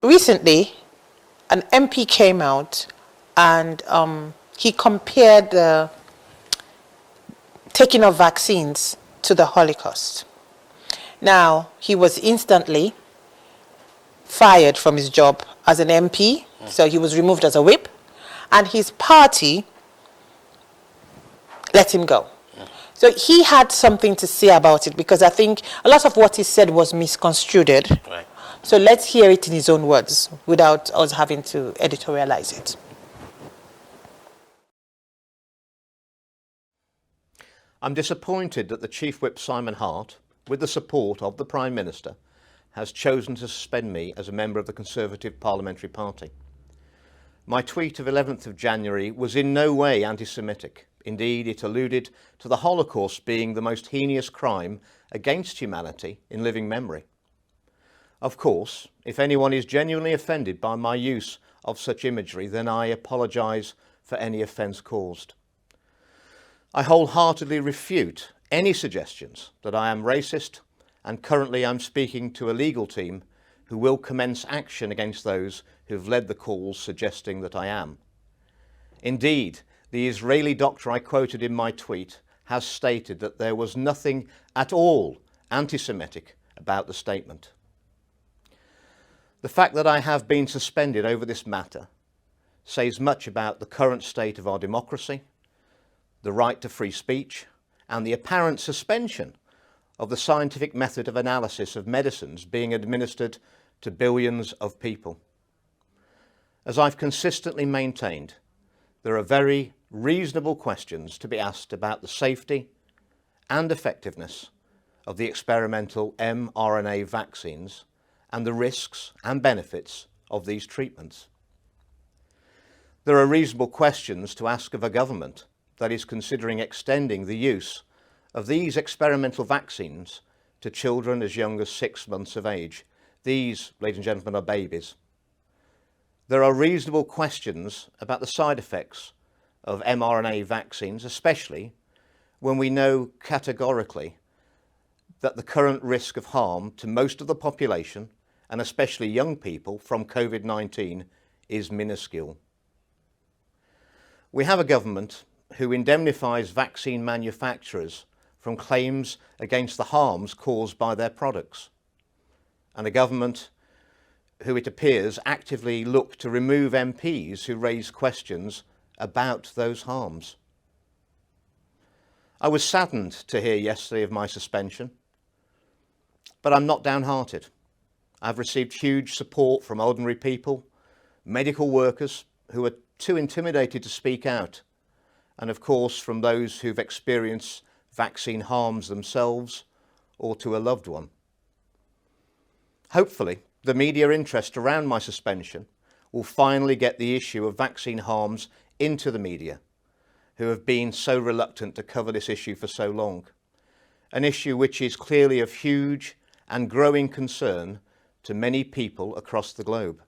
recently, an MP came out and he compared the taking of vaccines to the Holocaust. Now, he was instantly fired from his job as an MP, so he was removed as a whip, and his party let him go. So he had something to say about it, because I think a lot of what he said was misconstrued. Right. So let's hear it in his own words without us having to editorialize it. I'm disappointed that the Chief Whip Simon Hart, with the support of the Prime Minister, has chosen to suspend me as a member of the Conservative Parliamentary Party. My tweet of 11th of January was in no way anti-Semitic. Indeed, it alluded to the Holocaust being the most heinous crime against humanity in living memory. Of course, if anyone is genuinely offended by my use of such imagery, then I apologise for any offence caused. I wholeheartedly refute any suggestions that I am racist, and currently I'm speaking to a legal team who will commence action against those who have led the calls suggesting that I am. Indeed, the Israeli doctor I quoted in my tweet has stated that there was nothing at all anti-Semitic about the statement. The fact that I have been suspended over this matter says much about the current state of our democracy, the right to free speech, and the apparent suspension of the scientific method of analysis of medicines being administered to billions of people. As I've consistently maintained, there are very reasonable questions to be asked about the safety and effectiveness of the experimental mRNA vaccines and the risks and benefits of these treatments. There are reasonable questions to ask of a government that is considering extending the use of these experimental vaccines to children as young as 6 months of age. These, ladies and gentlemen, are babies. There are reasonable questions about the side effects of mRNA vaccines, especially when we know categorically that the current risk of harm to most of the population, and especially young people, from COVID-19 is minuscule. We have a government who indemnifies vaccine manufacturers from claims against the harms caused by their products, and a government who, it appears, actively look to remove MPs who raise questions about those harms. I was saddened to hear yesterday of my suspension, but I'm not downhearted. I've received huge support from ordinary people, medical workers who are too intimidated to speak out, and of course from those who've experienced vaccine harms themselves or to a loved one. Hopefully, the media interest around my suspension will finally get the issue of vaccine harms into the media, who have been so reluctant to cover this issue for so long, an issue which is clearly of huge and growing concern to many people across the globe.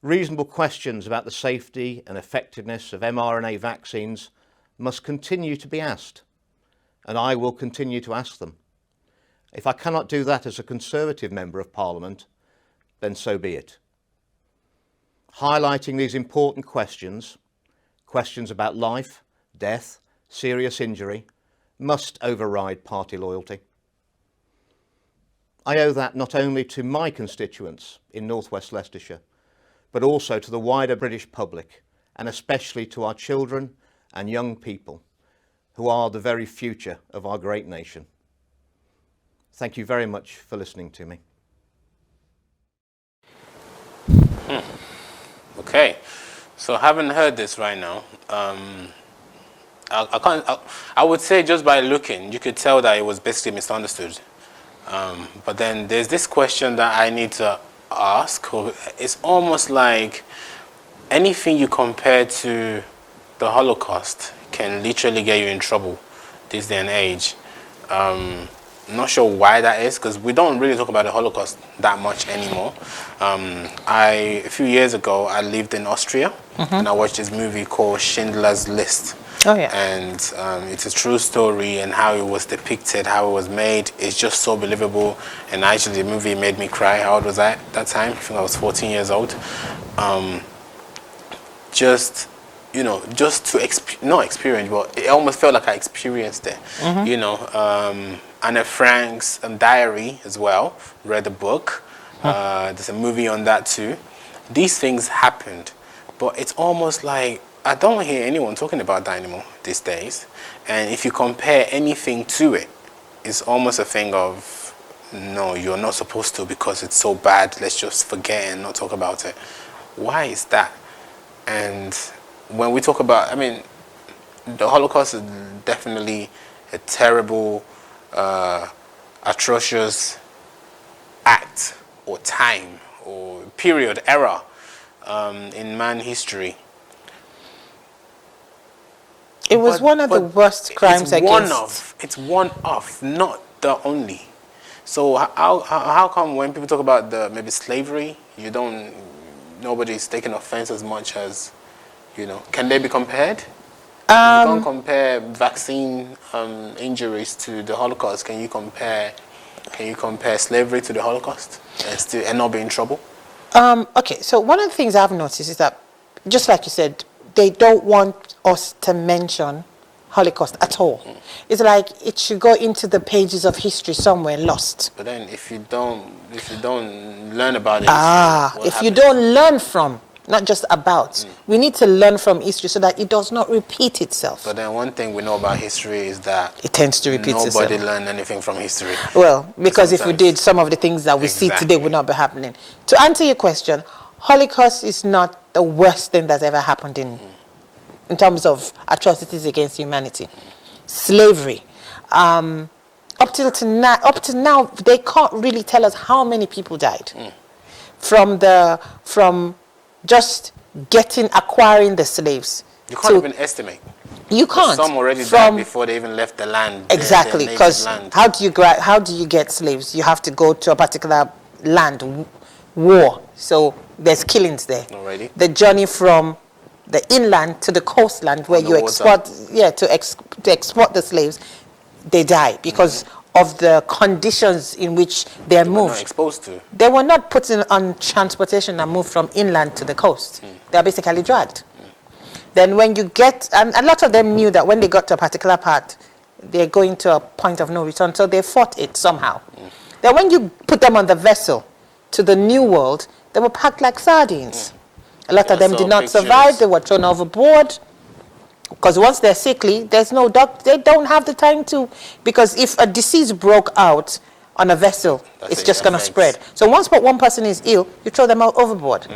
Reasonable questions about the safety and effectiveness of mRNA vaccines must continue to be asked, and I will continue to ask them. If I cannot do that as a Conservative Member of Parliament, then so be it. Highlighting these important questions, questions about life, death, serious injury, must override party loyalty. I owe that not only to my constituents in North West Leicestershire, but also to the wider British public, and especially to our children and young people, who are the very future of our great nation. Thank you very much for listening to me. Okay, so having heard this right now, I would say just by looking, you could tell that it was basically misunderstood. But then there's this question that I need to ask. It's almost like anything you compare to the Holocaust can literally get you in trouble this day and age. I'm not sure why that is, because we don't really talk about the Holocaust that much anymore. A few years ago, I lived in Austria, and I watched this movie called Schindler's List. Oh, yeah. And it's a true story, and how it was depicted, how it was made, is just so believable. And actually, the movie made me cry. How old was I at that time? I think I was 14 years old. Just, just to not experience, but it almost felt like I experienced it. Anne Frank's diary as well. Read the book. There's a movie on that too. These things happened, but it's almost like I don't hear anyone talking about that anymore these days. And if you compare anything to it, it's almost a thing of, no, you're not supposed to because it's so bad. Let's just forget and not talk about it. Why is that? And when we talk about, the Holocaust is definitely a terrible, atrocious act or time or period, era in man history. It was one of the worst crimes against... It's one of, not the only. So how come when people talk about maybe slavery, nobody's taking offense as much as, can they be compared? You can't compare vaccine injuries to the Holocaust. Can you compare slavery to the Holocaust and not be in trouble? Okay, so one of the things I've noticed is that, just like you said, they don't want us to mention Holocaust at all. It's like it should go into the pages of history somewhere lost. But then if you don't learn about it, if you don't learn from, not just about, we need to learn from history so that it does not repeat itself. But then one thing we know about history is that it tends to repeat itself. Nobody learned anything from history. Well, because if we did, some of the things that we see today would not be happening. To answer your question, Holocaust is not the worst thing that's ever happened in terms of atrocities against humanity. Slavery. Up to now, they can't really tell us how many people died from just acquiring the slaves. You can't even estimate. You can't. Some already died before they even left the land. Exactly, because how do you get slaves? You have to go to a particular land, war. So there's killings there. Already. The journey from the inland to the coastland where you export, to export the slaves, they die because of the conditions in which they're moved. Were not exposed to. They were not put on transportation and moved from inland to the coast. They're basically dragged. Then when you get, and a lot of them knew that when they got to a particular part, they're going to a point of no return, so they fought it somehow. Then when you put them on the vessel to the New World, they were packed like sardines. A lot of them did not survive. They were thrown overboard. Because once they're sickly, there's no doctor. They don't have the time to, because if a disease broke out on a vessel, it's just going to spread. So once one person is ill, you throw them out overboard.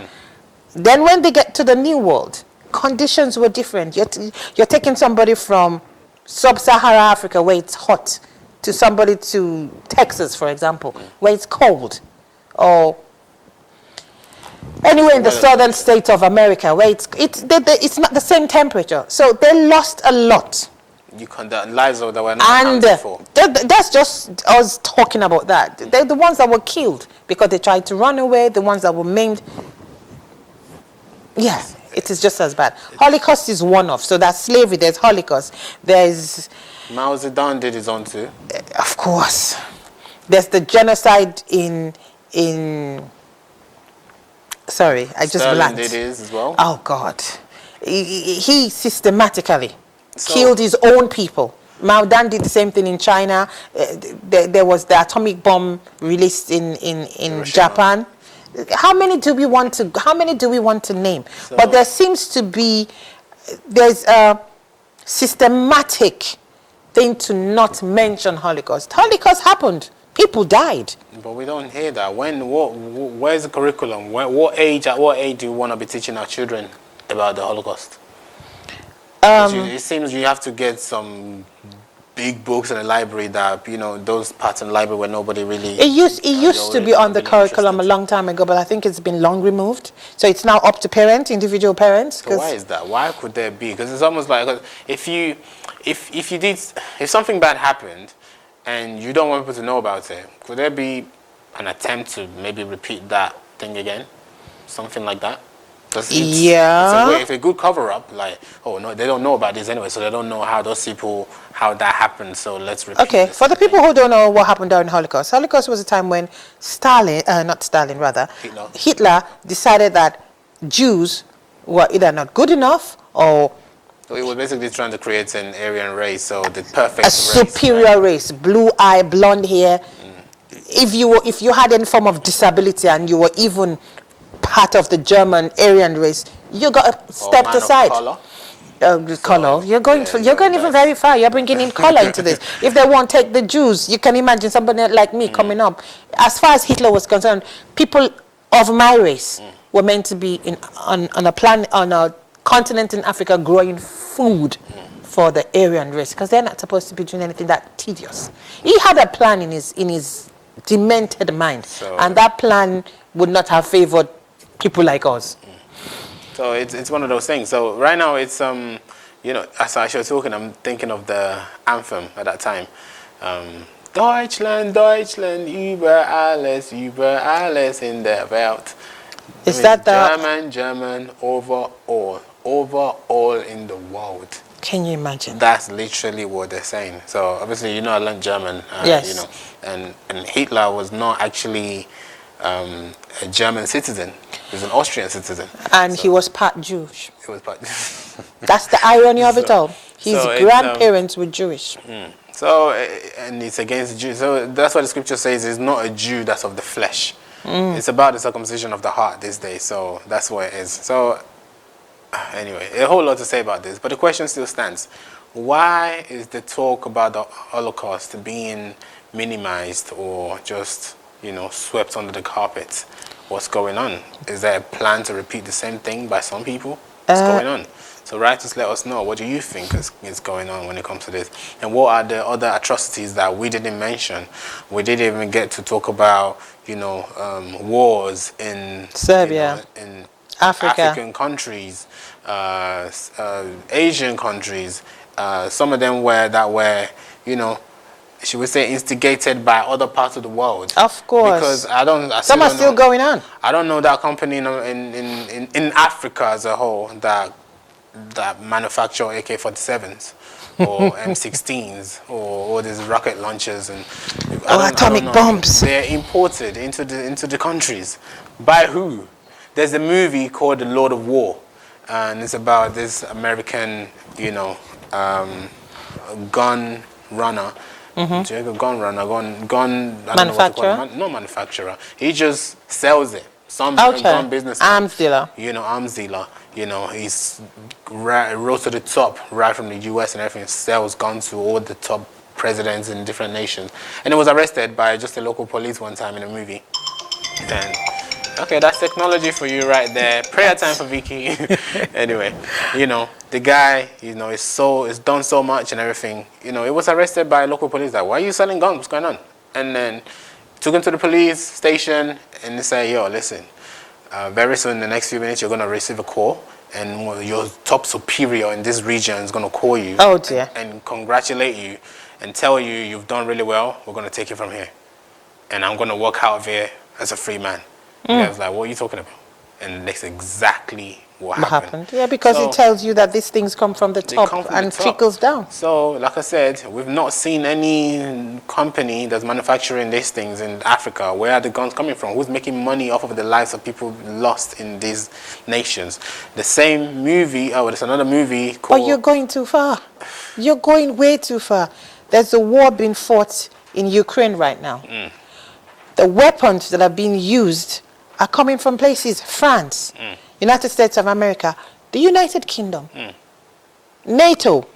Then when they get to the New World, conditions were different. You're taking somebody from sub-Sahara Africa where it's hot to somebody to Texas, for example, where it's cold, or anywhere in the southern states of America where it's not the same temperature. So they lost a lot. The lives that were not accounted for. That's just us talking about that. They're the ones that were killed because they tried to run away, the ones that were maimed. Yeah, it is just as bad. Holocaust is one of. So that's slavery, there's Holocaust. There's... Mao Zedong did his own too. Of course. There's the genocide in sorry, I just blanked. Did his as well. Oh God, he systematically killed his own people. Mao Zedong did the same thing in China. There was the atomic bomb released in Japan. How many do we want to name? So, but there seems to be there's a systematic thing to not mention Holocaust. Holocaust happened. People died. But we don't hear that. Where's the curriculum? At what age do you want to be teaching our children about the Holocaust? It seems you have to get some big books in the library that, those parts in the library where nobody really... It used to be on the curriculum a long time ago, but I think it's been long removed. So it's now up to parents, individual parents. So why is that? Why could there be? Because it's almost like, if something bad happened, and you don't want people to know about it, could there be an attempt to maybe repeat that thing again? Something like that? Because Yeah. it's a good cover-up. Like, oh no, they don't know about this anyway, so they don't know how those people, how that happened. So let's repeat Okay, this for the kind of people thing. who don't know what happened during Holocaust, Holocaust was a time when not Stalin rather, Hitler. decided that Jews were either not good enough or So it was basically trying to create an Aryan race, so the a perfect race. superior Right? race, blue eye, blonde hair. If you had any form of disability and you were even part of the German Aryan race, you got Or stepped man of aside. color. The color. You're going yeah, you're going even that's- very far. You're bringing in color into this. If they won't take the Jews, you can imagine somebody like me coming up. As far as Hitler was concerned, people of my race were meant to be on a planet, on a continent in Africa, growing food for the Aryan race, because they're not supposed to be doing anything that tedious. He had a plan in his demented mind, So- and that plan would not have favored people like us. So it's one of those things. So right now it's you know, as I was talking, I'm thinking of the anthem at that time. Deutschland, Deutschland, über alles in der Welt. Is that the? German, German, over all in the world. Can you imagine? That's literally what they're saying. So obviously, you know, I learned German. Yes. You know, and Hitler was not actually a German citizen. He was an Austrian citizen. And he was part Jewish. It was part. That's the irony of it all. His so it's, grandparents were Jewish. So, and it's against Jews. So that's what the scripture says. It's not a Jew that's of the flesh. It's about the circumcision of the heart this day. So that's what it is. So anyway, a whole lot to say about this. But the question still stands. Why is the talk about the Holocaust being minimized or just, you know, swept under the carpet? What's going on? Is there a plan to repeat the same thing by some people? What's going on? So writers, let us know. What do you think is going on when it comes to this? And what are the other atrocities that we didn't mention? We didn't even get to talk about, you know, wars in Serbia, you know, in Africa. African countries, Asian countries. Some of them were, you know, should we say, instigated by other parts of the world. Of course. Because Some are still going on. I don't know that company in Africa as a whole that manufacture AK-47s or M16s or all these rocket launchers and Atomic bombs. They're imported into the countries. By who? There's a movie called The Lord of War, and it's about this American, you know, gun runner. Gun Manufacturer? No manufacturer. He just sells it. Some Okay. gun business. Arms dealer. You know, arms dealer. You know, he's rose to the top right from the US and everything. Sells guns to all the top presidents in different nations. And he was arrested by just the local police one time in a movie. And okay, that's technology for you right there. Prayer time for Vicky. Anyway, you know, the guy, you know, is done so much and everything. You know, he was arrested by local police. Like, why are you selling guns? What's going on? And then took him to the police station and they say, yo, listen, very soon in the next few minutes you're going to receive a call and your top superior in this region is going to call you. Oh dear. And congratulate you and tell you you've done really well. We're going to take you from here. And I'm going to walk out of here as a free man. The guy was like, what are you talking about? And that's exactly what happened. Yeah, because So- it tells you that these things come from the They top come from and the top. trickles down. So, like I said, we've not seen any company that's manufacturing these things in Africa. Where are the guns coming from? Who's making money off of the lives of people lost in these nations? The same movie, there's another movie called... But you're going too far. You're going way too far. There's a war being fought in Ukraine right now. The weapons that are being used are coming from places, France, United States of America, the United Kingdom, NATO,